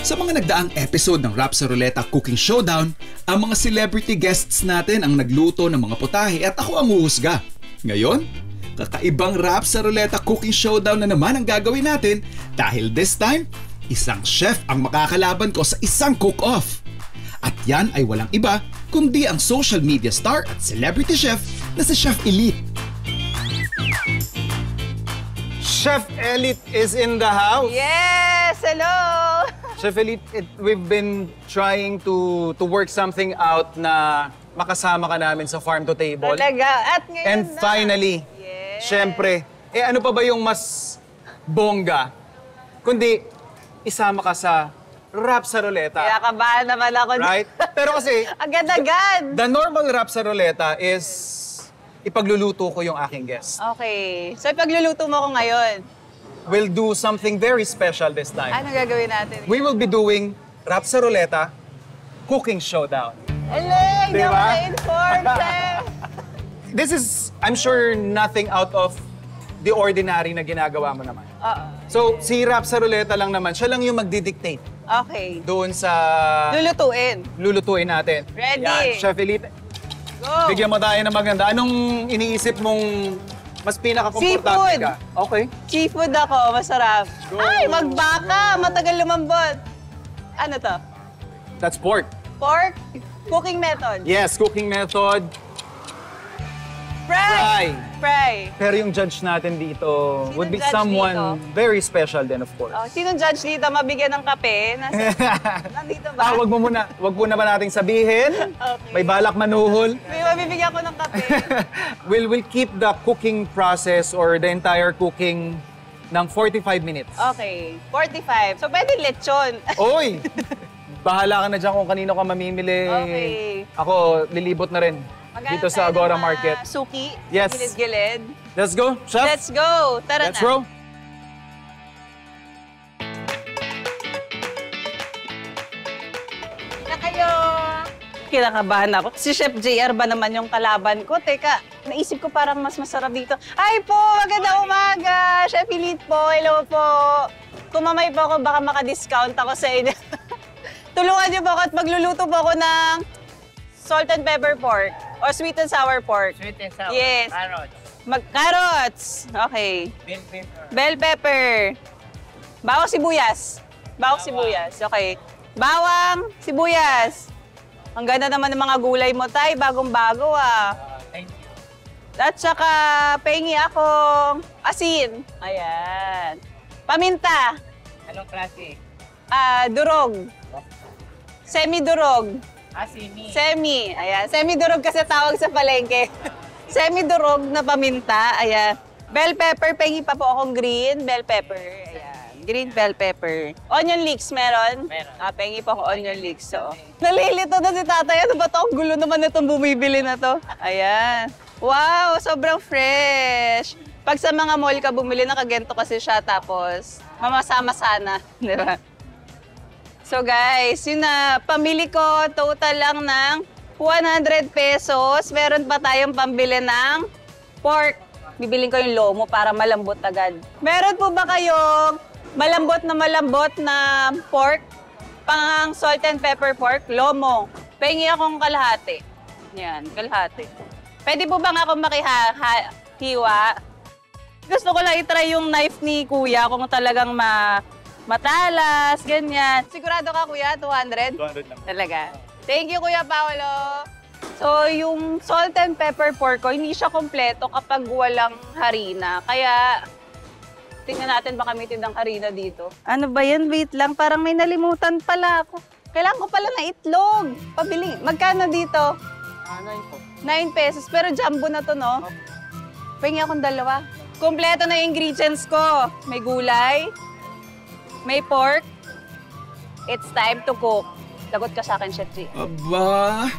Sa mga nagdaang episode ng Rap sa Ruleta Cooking Showdown, ang mga celebrity guests natin ang nagluto ng mga putahe at ako ang uhusga. Ngayon, kakaibang Rap sa Ruleta Cooking Showdown na naman ang gagawin natin dahil this time, isang chef ang makakalaban ko sa isang cook-off. At yan ay walang iba kundi ang social media star at celebrity chef na si Chef Elite. Chef Elite is in the house. Yes! Hello! Chef Elite, we've been trying to work something out na makasama ka namin sa Farm to Table. Talaga. At ngayon And na. finally, Yes. syempre, ano pa ba yung mas bongga? Kundi, isama ka sa Rap sa Ruleta. Kaya kabahan naman ako. Right? Pero kasi, agad-agad. the normal Rap sa Ruleta is ipagluluto ko yung aking guest. Okay. So, ipagluluto mo ko ngayon. We'll do something very special this time. Ano gagawin natin? We will be doing Rap sa Ruleta Cooking Showdown. Hello! Hindi Diba? ako na-inform, chef. This is, I'm sure, nothing out of the ordinary na ginagawa mo naman. Oo. So, si Rap sa Ruleta lang naman, siya lang yung magdidictate Okay. doon sa Lulutuin. lulutuin natin. Ready. Yan, Chef Elite, Go! bigyan mo tayo ng maganda. Anong iniisip mong mas pinaka-komportable Seafood. ka? Okay. Seafood ako. Masarap. Go. Ay, magbaka. Matagal lumambot. Ano to? That's pork. Pork? Cooking method. Yes, cooking method. Fry. Fry. Pero yung judge natin dito Sino would be judge someone dito? very special din, of course. Oh, sinong judge dito? Mabigyan ng kape? Nandito ba? Wag muna ba nating sabihin? Okay. May balak manuhol. May mabibigyan ko ng kape. We'll keep the cooking process or the entire cooking ng 45 minutes. Okay, 45. So, pwede lechon. Oy! Bahala ka na dyan kung kanino ka mamimili. Okay. Ako, lilibot na rin. Maghanap Dito sa tayo ng Agora mga Market. Suki. Yes. Gilid-gilid. Let's go, Chef. Let's go. Tara Let's na. roll. Na kayo. Kinakabahan ako. Si Chef JR ba naman yung kalaban ko? Teka, naisip ko parang mas masarap dito. Hi po! Magandang umaga! Chef Elite po. Hello po. Kumamay po ako, baka maka-discount ako sa inyo. Tulungan niyo po ako at magluluto po ako ng salt and pepper pork or sweet and sour pork. Sweet and sour. Yes. Carrots. Carrots. Okay. Bell pepper. Bell pepper. Bawang sibuyas. Bawang sibuyas. Okay. Bawang sibuyas. Ang ganda naman ng mga gulay mo, Tay. Bagong-bago, ah. Thank you. At saka, pengi akong asin. Ayan. Paminta. Anong klase? Durog. Semi-durog. Simi. Semi. Ayan. Semi-durog kasi tawag sa palengke. Semi-durog na paminta. Ayan. Bell pepper. Pengi pa po akong green bell pepper. Ayan. Green bell pepper. Onion leeks meron? Meron. Pengi pa ako onion leeks. So. Nalilito na si tatay. Ano ba ito? Ang gulo naman itong bumibili na to. Ayan. Wow! Sobrang fresh. Pag sa mga mall ka bumili, nakagento kasi siya. Tapos, mamasama sana. Di ba? So guys, yun na. Pamili ko total lang ng 100 pesos. Meron pa tayong pambili ng pork. Bibiling ko yung lomo para malambot agad. Meron po ba kayong malambot na pork? Pang salt and pepper pork? Lomo. Pengi akong kalahati. Yan, kalahati. Pwede po ba nga akong makihiwa? Gusto ko lang itry yung knife ni Kuya kung talagang matalas, ganyan. Sigurado ka, Kuya? 200? 200 lang. Talaga. Thank you, Kuya Paolo. So, yung salt and pepper pork ko, hindi siya kompleto kapag walang harina. Kaya, tingnan natin baka may tindang harina dito. Ano ba yan? Wait lang, parang may nalimutan pala ako. Kailangan ko pala na itlog. Pabili. Magkano dito? 9 pesos. Pero jumbo na to, no? Pahingi akong dalawa. Kompleto na yung ingredients ko. May gulay, may pork. It's time to cook. Lagot ka sa akin, Chef G. Aba,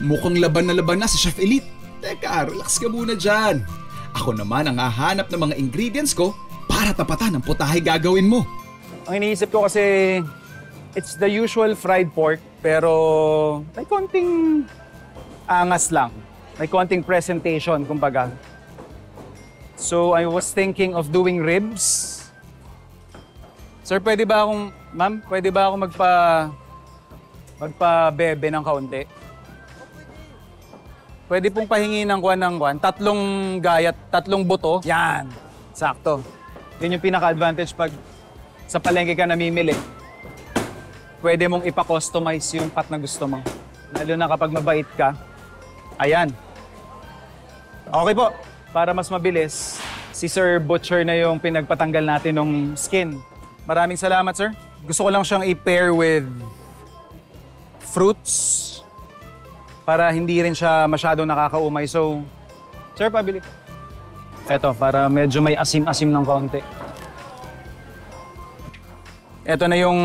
mukhang laban na si Chef Elite. Teka, relax ka muna dyan. Ako naman ang hahanap ng mga ingredients ko para tapatan ang putahe gagawin mo. Ang iniisip ko kasi, it's the usual fried pork, pero may konting angas lang. May konting presentation, kumbaga. So, I was thinking of doing ribs. Sir, pwede ba akong Ma'am, pwede ba ako magpa-bebe ng kaunti? Pwede pong pahingi ng kwan. 3 gayat, 3 buto. Yan. Sakto. Yun yung pinaka-advantage pag sa palengke ka namimili. Pwede mong ipa-customize yung cut na gusto mo. Lalo na kapag mabait ka. Ayan. Okay po. Para mas mabilis, si Sir Butcher na yung pinagpatanggal natin ng skin. Maraming salamat, sir. Gusto ko lang siyang i-pair with fruits para hindi rin siya masyadong nakakaumay. So, sir, pabili. Eto, para medyo may asim-asim ng kaunti. Eto na yung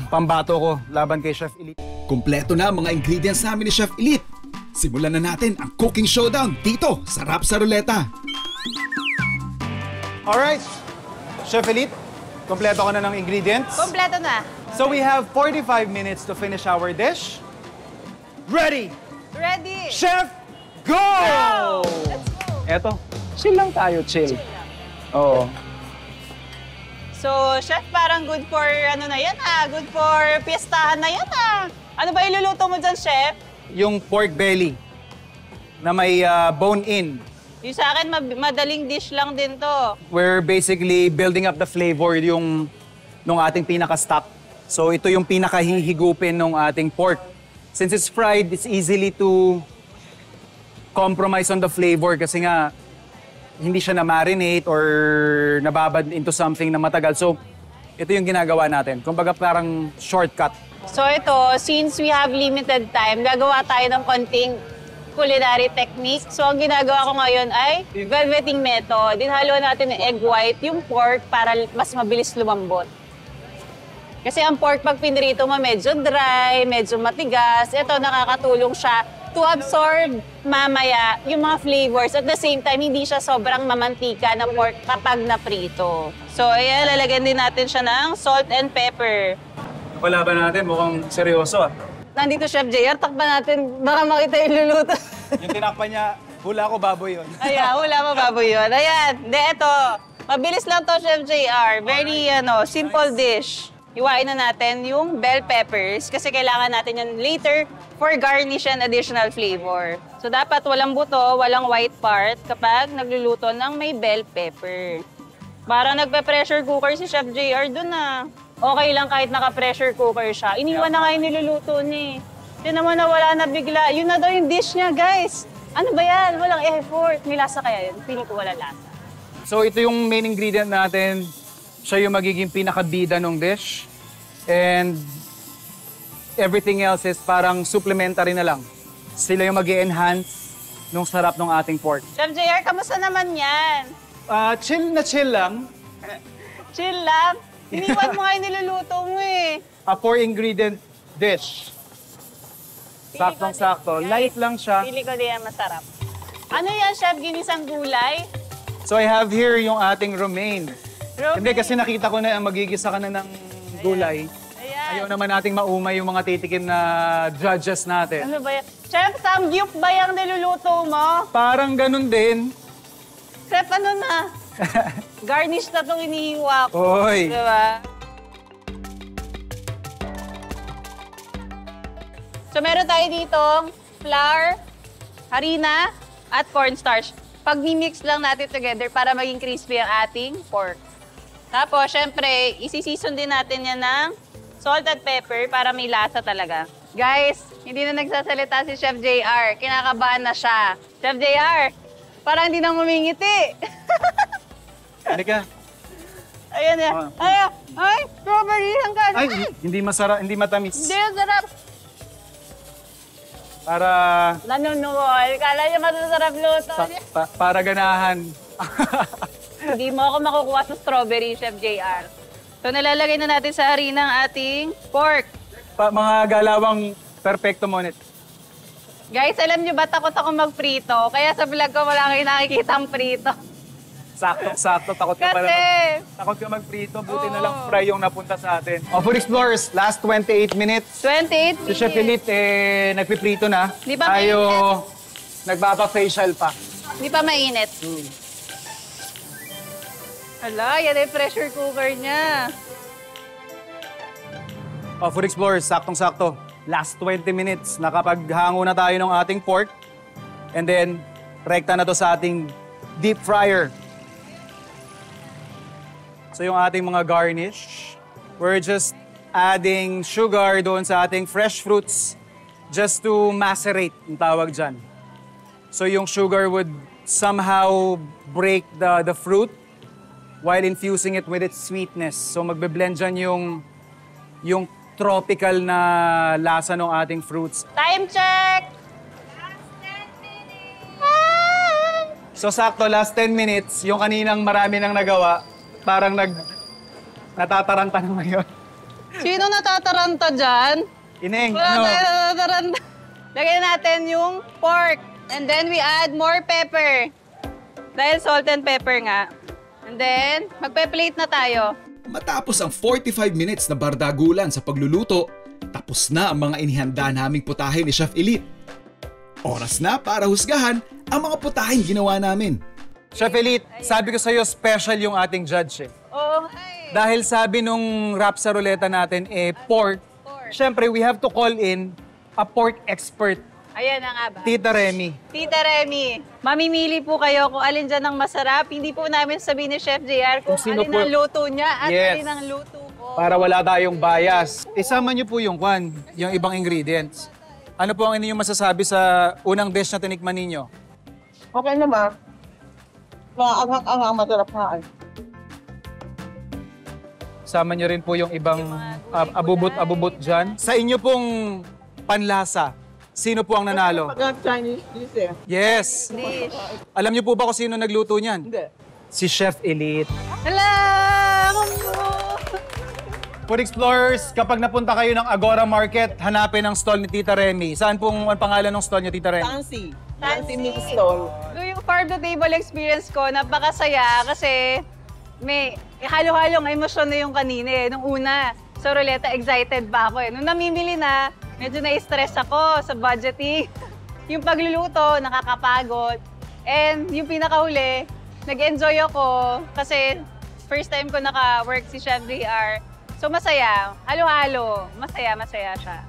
pambato ko laban kay Chef Elite. Kumpleto na ang mga ingredients namin ni Chef Elite. Simulan na natin ang cooking showdown dito sa Rap sa Ruleta. Alright, Chef Elite, kompleto ko na ng ingredients. Kompleto na. So we have 45 minutes to finish our dish. Ready, Ready! Chef, go! Let's go! Eto, chill lang tayo, chill. Oo. So, chef, parang good for ano na yan good for piestahan na yan Ano ba iluluto mo dyan, chef? Yung pork belly na may bone-in. Yung sa akin, madaling dish lang din to. We're basically building up the flavor nung ating pinaka-stock. So ito yung pinakahihigupin ng ating pork. Since it's fried, it's easily to compromise on the flavor kasi nga hindi siya na-marinate or nababad into something na matagal. So ito yung ginagawa natin. Kumbaga parang shortcut. So ito, since we have limited time, gagawa tayo ng konting culinary technique. So ang ginagawa ko ngayon ay velveting method. Dinhalo natin ng egg white yung pork para mas mabilis lumambot. Kasi ang pork pag pinirito mo medyo dry, medyo matigas. Ito nakakatulong siya to absorb mamaya yung mga flavors. At the same time, hindi siya sobrang mamantika na pork kapag naprito. So ayan, lalagyan din natin siya ng salt and pepper. Palaban natin, mukhang seryoso Nandito Chef JR, takpan natin. Baka makita yung luluto. Yung tinakpan niya, hula ko baboy yun. Ayan, wala mo baboy yun. Ayan, eto. Mabilis lang to, Chef JR. Very, simple dish. Iwain na natin yung bell peppers kasi kailangan natin yan later for garnish and additional flavor. So, dapat walang buto, walang white part kapag nagluluto ng may bell pepper. Parang nagpe-pressure cooker si Chef JR dun Okay lang kahit naka-pressure cooker siya. Iniwan na nga yung niluluto niya. Tinan mo na wala na bigla. Yun na daw yung dish niya, guys. Ano ba yan? Walang effort. May lasa kaya yun? Piling ko wala lasa. So ito yung main ingredient natin. Siya yung magiging pinakabida ng dish. And everything else is parang supplementary na lang. Sila yung mag-enhance ng sarap ng ating pork. Chef JR, kamusta naman yan? Chill na chill lang. Chill lang. Iniwan mo nga yung niluluto mo A 4-ingredient dish. Saktong-sakto. Light lang siya. Pili ko din yan masarap. Ano yan, Chef? Ginisang gulay? So I have here yung ating romaine. Romaine. Hindi kasi nakita ko na magigisa ka na ng gulay. Ayan. Ayaw naman nating maumay yung mga titikim na judges natin. Ano ba yan? Chef, samgyup ba yung niluluto mo? Parang ganun din. Chef, ano na? Garnish na itong inihiwa ko. Oy. Diba? So meron tayo ditong flour, harina, at cornstarch. Pag-mix lang natin together para maging crispy ang ating pork. Tapos, syempre, isi-season din natin yan ng salt and pepper para may lasa talaga. Guys, hindi na nagsasalita si Chef JR. Kinakabahan na siya. Chef JR, parang hindi na ngumingiti. Halika. Ayan na. Ay, strawberry ang gano'n. Ay, hindi masarap, hindi matamis. Hindi, ang sarap. Para Nanunuol. Kala niya masasarap luto. para ganahan. Hindi mo ako makukuha sa strawberry, Chef JR. So, nalalagay na natin sa harina ang ating pork. Mga galawang perfecto monit. Guys, alam niyo ba takot ako magprito? Kaya sa vlog ko wala kayo nakikita ang prito. Sakto, takot ka pala. Kasi, Takot ka magprito, buti na lang fry yung napunta sa atin. Food Explorers, last 28 minutes. 28 Si Chef minutes. Elite, nagpiprito na. Di ba Tayo, mainit? nagpapa-facial pa. Hindi pa mainit. Hala, yan ay pressure cooker niya. Oh, Food Explorers, saktong-sakto. Last 20 minutes, nakapaghango na tayo ng ating pork. And then, rekta na to sa ating deep fryer. So yung ating mga garnish, we're just adding sugar doon sa ating fresh fruits just to macerate, yung tawag dyan. So yung sugar would somehow break the fruit while infusing it with its sweetness. So magbe-blend dyan yung tropical na lasa ng ating fruits. Time check! So sakto, last 10 minutes, yung kaninang marami nang nagawa, parang natataranta na ngayon. Sino natataranta dyan? Ineng, Wala ano? tayo natataranta. Lagyan natin yung pork. And then we add more pepper. Dahil salt and pepper nga. And then, magpe-plate na tayo. Matapos ang 45 minutes na bardagulan sa pagluluto, tapos na ang mga inihanda naming putahe ni Chef Elite. Oras na para husgahan ang mga putaheng ginawa namin. Chef Elite, sabi ko sa'yo, special yung ating judge eh. Oh, hi. Dahil sabi nung rap sa ruleta natin, pork. Siyempre, we have to call in a pork expert, Ayan na nga ba? Tita Remy. Tita Remy, mamimili po kayo kung alin dyan ang masarap. Hindi po namin sabihin ni Chef JR kung sino alin po- ang luto niya at Yes. alin ang luto ko. Para wala tayong bias. Isama niyo po yung yung ibang ingredients. Ano po ang inyong masasabi sa unang dish na tinikman ninyo? Okay naman. Maanghang-anghang, masarap nga. Sama niyo rin po yung ibang abubot-abubot dyan. Sa inyo pong panlasa, sino po ang nanalo? Pag Chinese dish eh. Yes! Dish. Alam niyo po ba kung sino nagluto niyan? Hindi. Si Chef Elite. Hala! Food Explorers, kapag napunta kayo ng Agora Market, hanapin ang stall ni Tita Remy. Saan pong ang pangalan ng stall niyo, Tita Remy? Fancy. Fancy. Fancy meat stall. So yung farm to table experience ko, napakasaya kasi may halo-halong emosyon na yung kanina eh. Nung una, sa ruleta, excited pa ako eh. Nung namimili na, medyo na-stress ako sa budgeting. Yung pagluluto, nakakapagod. And yung pinakahuli, nag-enjoy ako kasi first time ko naka-work si Chef JR. So masaya, halo-halo, masaya siya.